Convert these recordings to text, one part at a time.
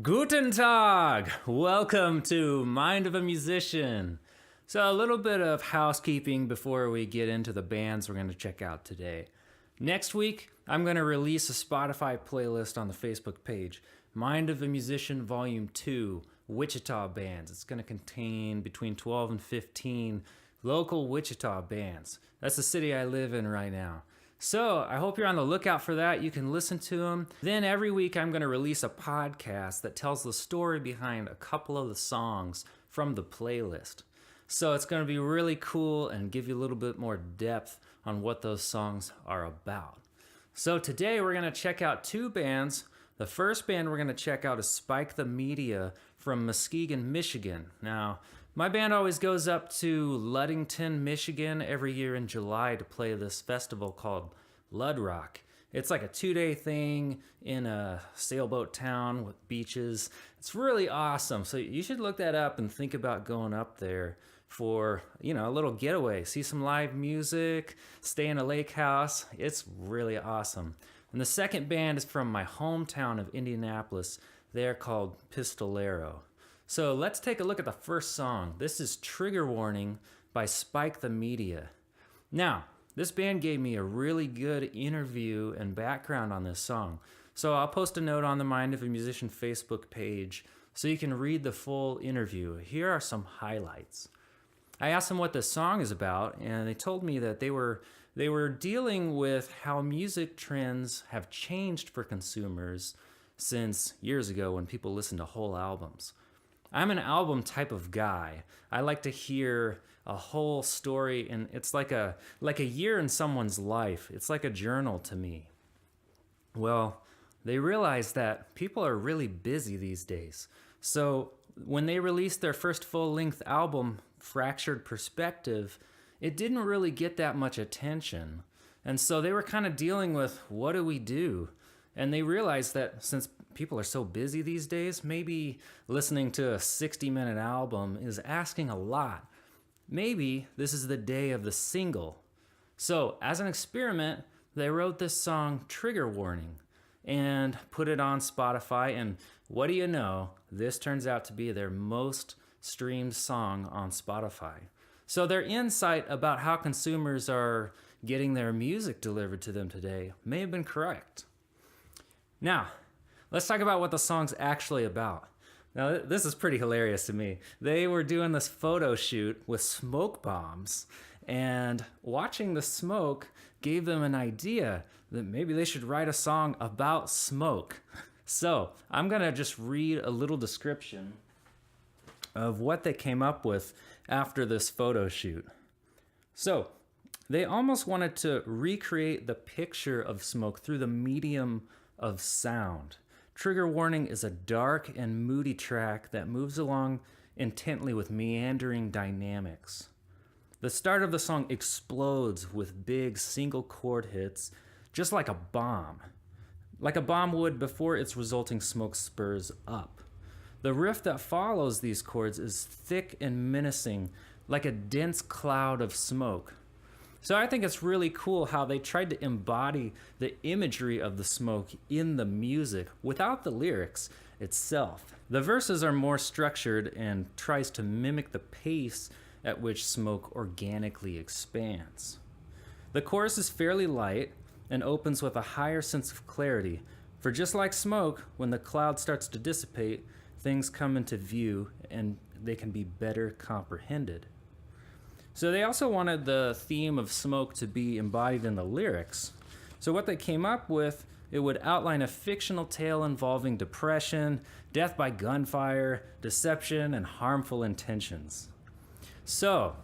Guten Tag! Welcome to Mind of a Musician. So a little bit of housekeeping before we get into the bands we're going to check out today. Next week, I'm going to release a Spotify playlist on the Facebook page, Mind of a Musician Volume 2, Wichita Bands. It's going to contain between 12 and 15 local Wichita bands. That's the city I live in right now. So I hope you're on the lookout for that. You can listen to them. Then every week I'm going to release a podcast that tells the story behind a couple of the songs from the playlist. So it's going to be really cool and give you a little bit more depth on what those songs are about. So today we're going to check out two bands. The first band we're going to check out is Spike the Media from Muskegon, Michigan. Now, my band always goes up to Ludington, Michigan every year in July to play this festival called Lud Rock. It's like a 2-day thing in a sailboat town with beaches. It's really awesome. So you should look that up and think about going up there for, a little getaway. See some live music, stay in a lake house. It's really awesome. And the second band is from my hometown of Indianapolis. They're called Pistolero. So let's take a look at the first song. This is Trigger Warning by Spike the Media. Now, this band gave me a really good interview and background on this song. So I'll post a note on the Mind of a Musician Facebook page so you can read the full interview. Here are some highlights. I asked them what the song is about, and they told me that they were dealing with how music trends have changed for consumers since years ago when people listened to whole albums. I'm an album type of guy. I like to hear a whole story, and it's like a year in someone's life. It's like a journal to me. Well, they realized that people are really busy these days. So when they released their first full-length album, Fractured Perspective, it didn't really get that much attention. And so they were kind of dealing with, what do we do? And they realized that since people are so busy these days, maybe listening to a 60-minute album is asking a lot. Maybe this is the day of the single. So as an experiment, they wrote this song, Trigger Warning, and put it on Spotify. And what do you know? This turns out to be their most streamed song on Spotify. So their insight about how consumers are getting their music delivered to them today may have been correct. Now, let's talk about what the song's actually about. Now, this is pretty hilarious to me. They were doing this photo shoot with smoke bombs, and watching the smoke gave them an idea that maybe they should write a song about smoke. So, I'm going to just read a little description of what they came up with after this photo shoot. So, they almost wanted to recreate the picture of smoke through the medium of sound. Trigger Warning is a dark and moody track that moves along intently with meandering dynamics. The start of the song explodes with big single chord hits, just like a bomb would before its resulting smoke spurs up. The riff that follows these chords is thick and menacing, like a dense cloud of smoke. So I think it's really cool how they tried to embody the imagery of the smoke in the music without the lyrics itself. The verses are more structured and tries to mimic the pace at which smoke organically expands. The chorus is fairly light and opens with a higher sense of clarity, for just like smoke, when the cloud starts to dissipate, things come into view and they can be better comprehended. So they also wanted the theme of smoke to be embodied in the lyrics. So what they came up with, it would outline a fictional tale involving depression, death by gunfire, deception, and harmful intentions. So,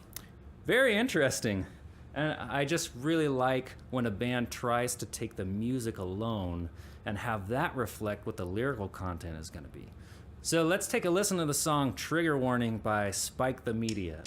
very interesting. And I just really like when a band tries to take the music alone and have that reflect what the lyrical content is going to be. So let's take a listen to the song Trigger Warning by Spike the Media.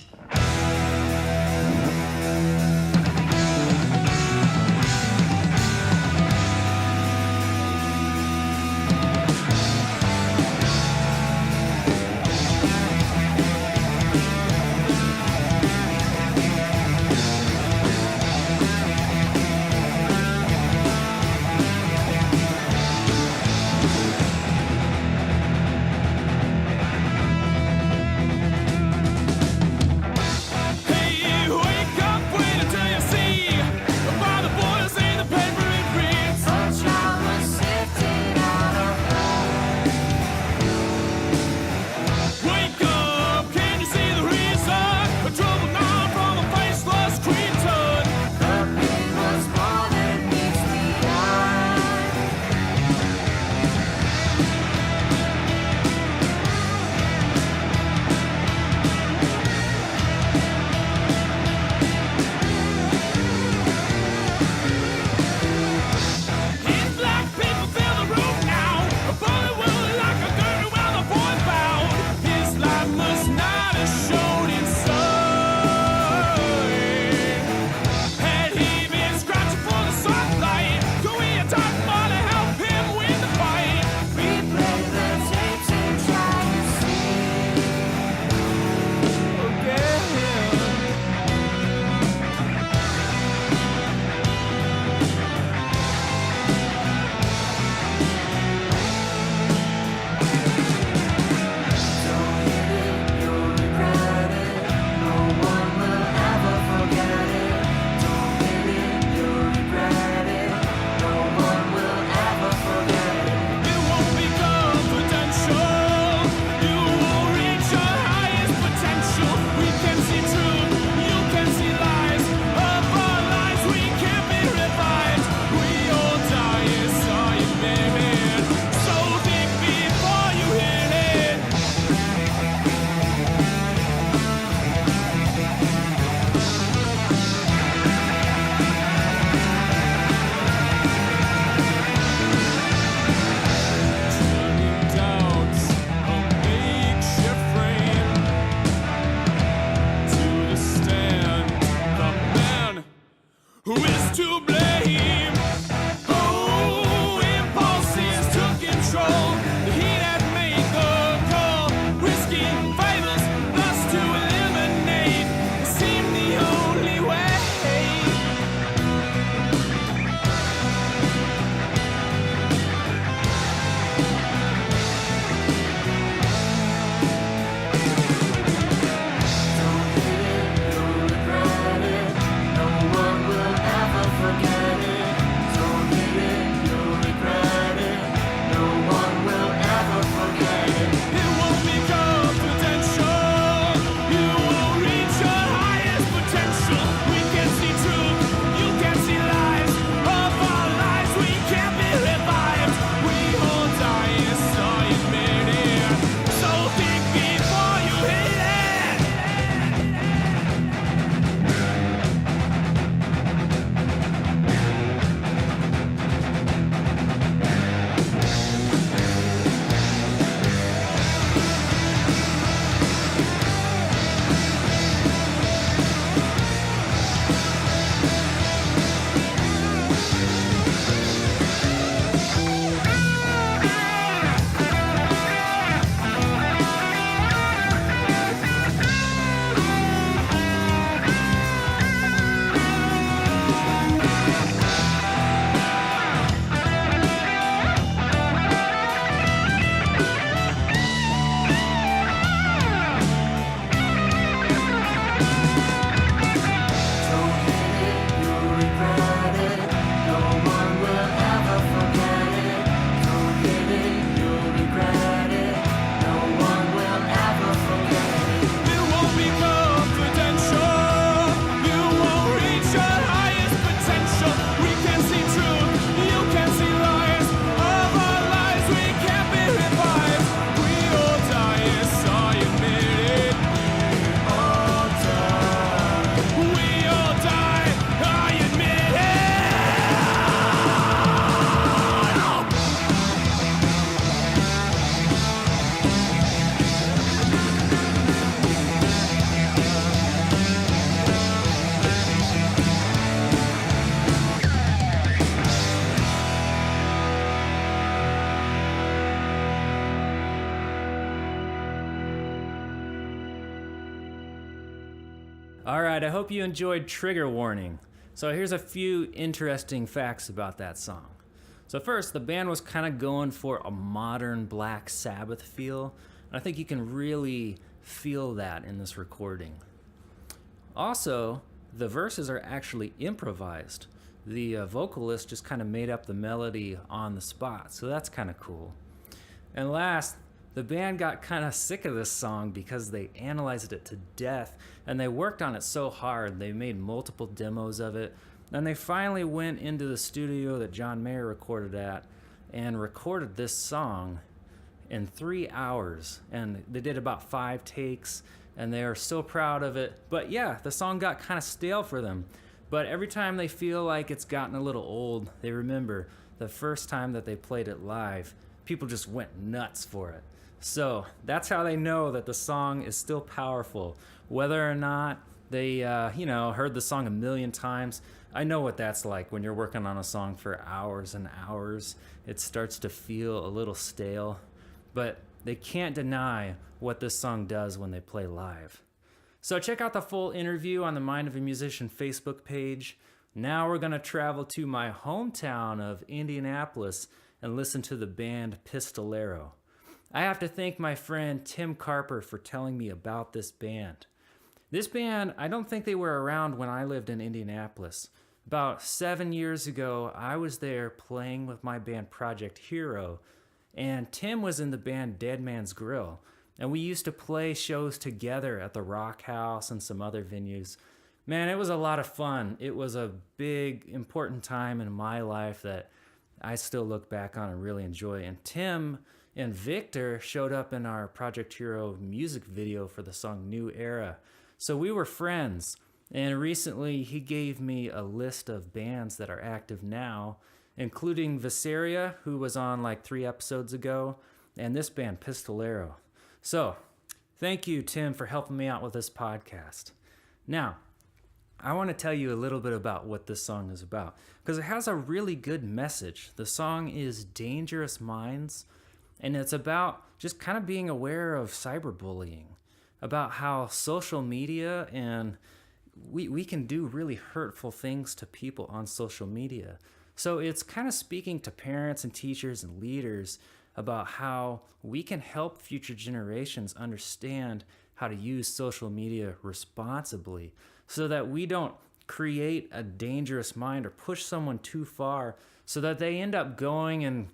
All right, I hope you enjoyed Trigger Warning. So here's a few interesting facts about that song. So first, the band was kind of going for a modern Black Sabbath feel, and I think you can really feel that in this recording. Also, the verses are actually improvised. The vocalist just kind of made up the melody on the spot, so that's kind of cool. And last, the band got kind of sick of this song because they analyzed it to death, and they worked on it so hard. They made multiple demos of it, and they finally went into the studio that John Mayer recorded at and recorded this song in 3 hours. And they did about 5 takes, and they are so proud of it. But yeah, the song got kind of stale for them. But every time they feel like it's gotten a little old, they remember the first time that they played it live, people just went nuts for it. So that's how they know that the song is still powerful. Whether or not they, heard the song a million times, I know what that's like when you're working on a song for hours and hours. It starts to feel a little stale, but they can't deny what this song does when they play live. So check out the full interview on the Mind of a Musician Facebook page. Now we're going to travel to my hometown of Indianapolis and listen to the band Pistolero. I have to thank my friend Tim Carper for telling me about this band. This band, I don't think they were around when I lived in Indianapolis. About 7 years ago, I was there playing with my band Project Hero, and Tim was in the band Dead Man's Grill, and we used to play shows together at the Rock House and some other venues. Man, it was a lot of fun. It was a big, important time in my life that I still look back on and really enjoy. And Tim and Victor showed up in our Project Hero music video for the song New Era. So we were friends. And recently he gave me a list of bands that are active now, including Visaria, who was on like 3 episodes ago, and this band Pistolero. So thank you, Tim, for helping me out with this podcast. Now, I want to tell you a little bit about what this song is about, because it has a really good message. The song is Dangerous Minds, and it's about just kind of being aware of cyberbullying, about how social media and we can do really hurtful things to people on social media. So it's kind of speaking to parents and teachers and leaders about how we can help future generations understand how to use social media responsibly so that we don't create a dangerous mind or push someone too far so that they end up going and,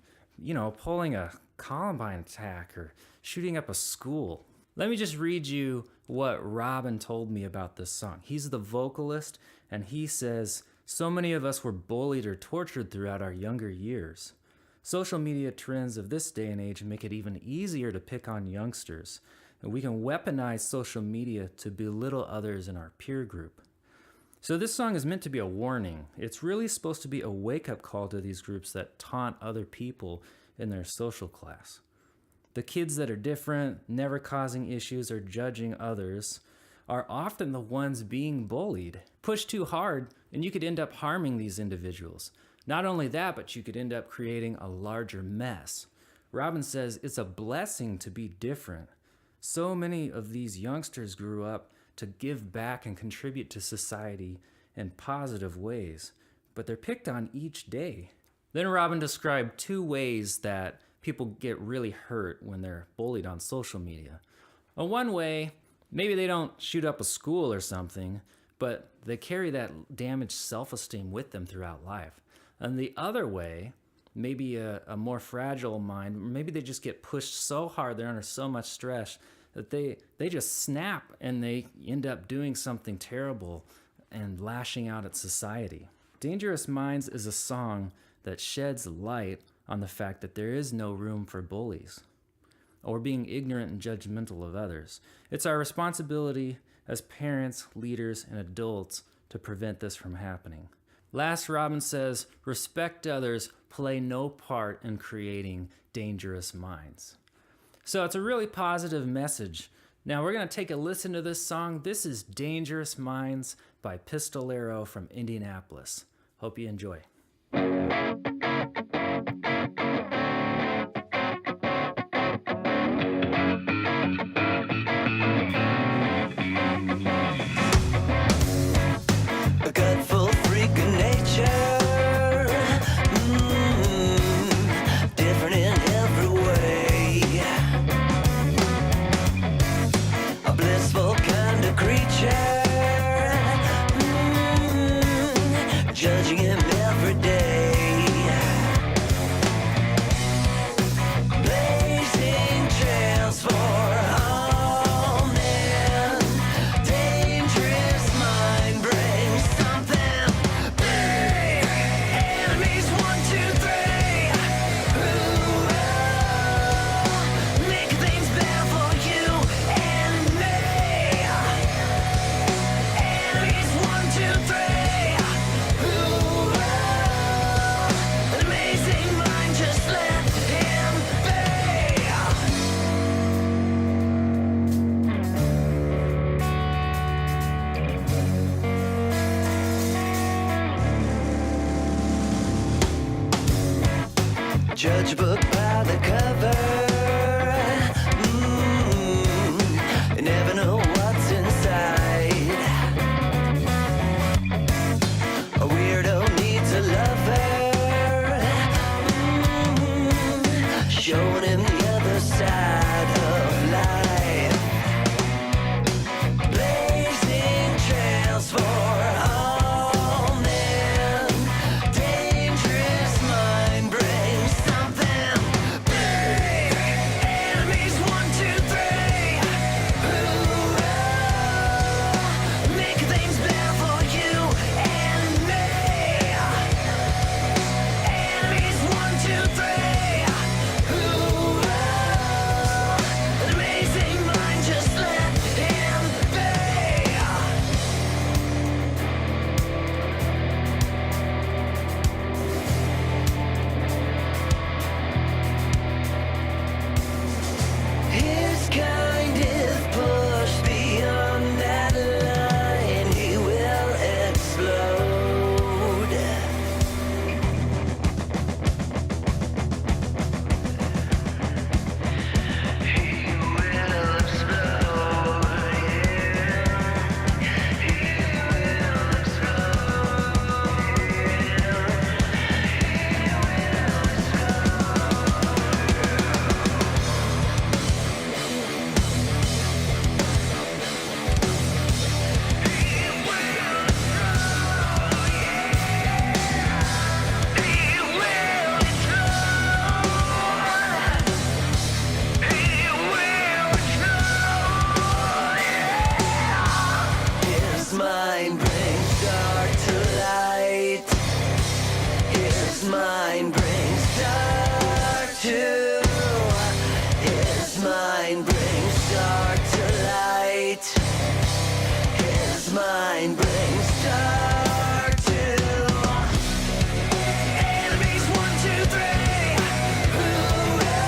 pulling a Columbine attack or shooting up a school. Let me just read you what Robin told me about this song. He's the vocalist, and he says, "So many of us were bullied or tortured throughout our younger years. Social media trends of this day and age make it even easier to pick on youngsters, and we can weaponize social media to belittle others in our peer group." So this song is meant to be a warning. It's really supposed to be a wake-up call to these groups that taunt other people in their social class. The kids that are different, never causing issues or judging others, are often the ones being bullied. Push too hard, and you could end up harming these individuals. Not only that, but you could end up creating a larger mess. Robin says it's a blessing to be different. So many of these youngsters grew up to give back and contribute to society in positive ways, but they're picked on each day. Then Robin described 2 ways that people get really hurt when they're bullied on social media. Well, one way, maybe they don't shoot up a school or something, but they carry that damaged self-esteem with them throughout life. And the other way, maybe a more fragile mind, maybe they just get pushed so hard, they're under so much stress that they just snap and they end up doing something terrible and lashing out at society. Dangerous Minds is a song that sheds light on the fact that there is no room for bullies or being ignorant and judgmental of others. It's our responsibility as parents, leaders, and adults to prevent this from happening. Last, Robin says, respect others, play no part in creating dangerous minds. So it's a really positive message. Now we're going to take a listen to this song. This is Dangerous Minds by Pistolero from Indianapolis. Hope you enjoy. Judge a book by the cover. You never know what's inside. A weirdo needs a lover. Showing him the other side of life. Blazing trails for all men. Dangerous mind brings something big. Enemies 1, 2, 3. Hoorah! Make things better for you and me. Enemies 1, 2, 3. Hoorah! An amazing mind, just let him be. His kind, if pushed beyond that line, he will explode. He will explode, yeah. He will explode, he will explode. He will explode, yeah. His mind brings dark to light. His mind brings dark to. His mind brings dark to light. His mind brings dark to. Enemies 1, 2, 3. Hoorah!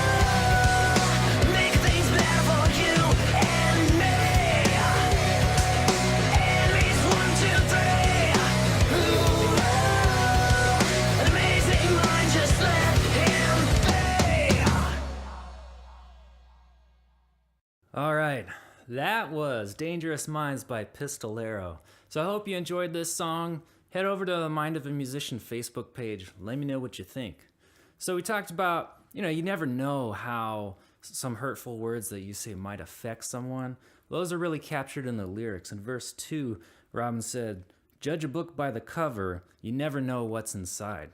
Make things better for you and me. Enemies 1, 2, 3. Hoorah! An amazing mind, just let him be. All right, that was Dangerous Minds by Pistolero. So I hope you enjoyed this song. Head over to the Mind of a Musician Facebook page. Let me know what you think. So we talked about, you never know how some hurtful words that you say might affect someone. Those are really captured in the lyrics. In verse 2, Robin said, "Judge a book by the cover, you never know what's inside."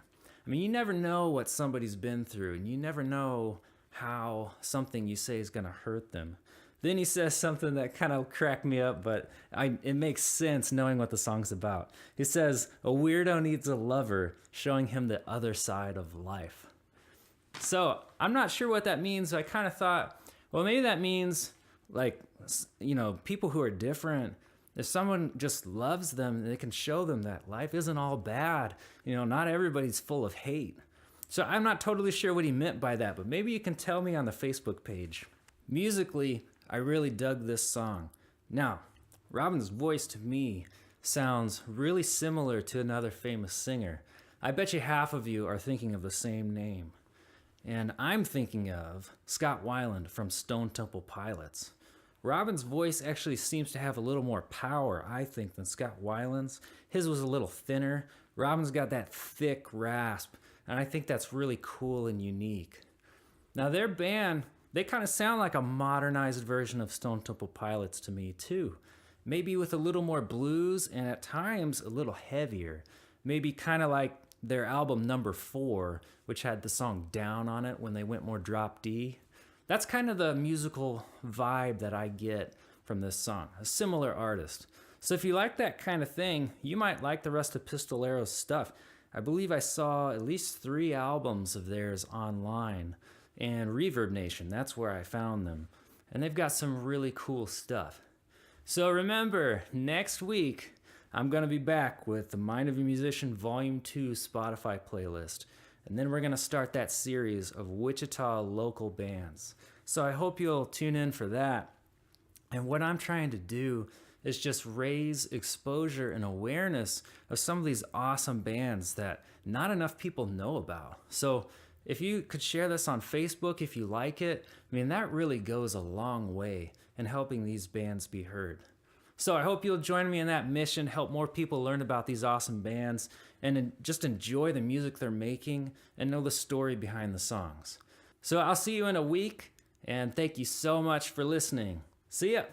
I mean, you never know what somebody's been through, and you never know how something you say is going to hurt them. Then he says something that kind of cracked me up, but it makes sense knowing what the song's about. He says, "A weirdo needs a lover, showing him the other side of life." So I'm not sure what that means. I kind of thought, well, maybe that means like, people who are different. If someone just loves them, they can show them that life isn't all bad. Not everybody's full of hate. So I'm not totally sure what he meant by that, but maybe you can tell me on the Facebook page. Musically, I really dug this song. Now, Robin's voice to me sounds really similar to another famous singer. I bet you half of you are thinking of the same name. And I'm thinking of Scott Weiland from Stone Temple Pilots. Robin's voice actually seems to have a little more power, I think, than Scott Weiland's. His was a little thinner. Robin's got that thick rasp, and I think that's really cool and unique. Now, their band, they kind of sound like a modernized version of Stone Temple Pilots to me, too. Maybe with a little more blues and at times a little heavier. Maybe kind of like their album number 4, which had the song Down on it when they went more drop D. That's kind of the musical vibe that I get from this song, a similar artist. So if you like that kind of thing, you might like the rest of Pistolero's stuff. I believe I saw at least 3 albums of theirs online, and Reverb Nation, that's where I found them. And they've got some really cool stuff. So remember, next week, I'm going to be back with the Mind of a Musician Volume 2 Spotify playlist. And then we're going to start that series of Wichita local bands. So I hope you'll tune in for that. And what I'm trying to do is just raise exposure and awareness of some of these awesome bands that not enough people know about. So if you could share this on Facebook if you like it, I mean, that really goes a long way in helping these bands be heard. So I hope you'll join me in that mission, help more people learn about these awesome bands, and just enjoy the music they're making and know the story behind the songs. So I'll see you in a week, and thank you so much for listening. See ya!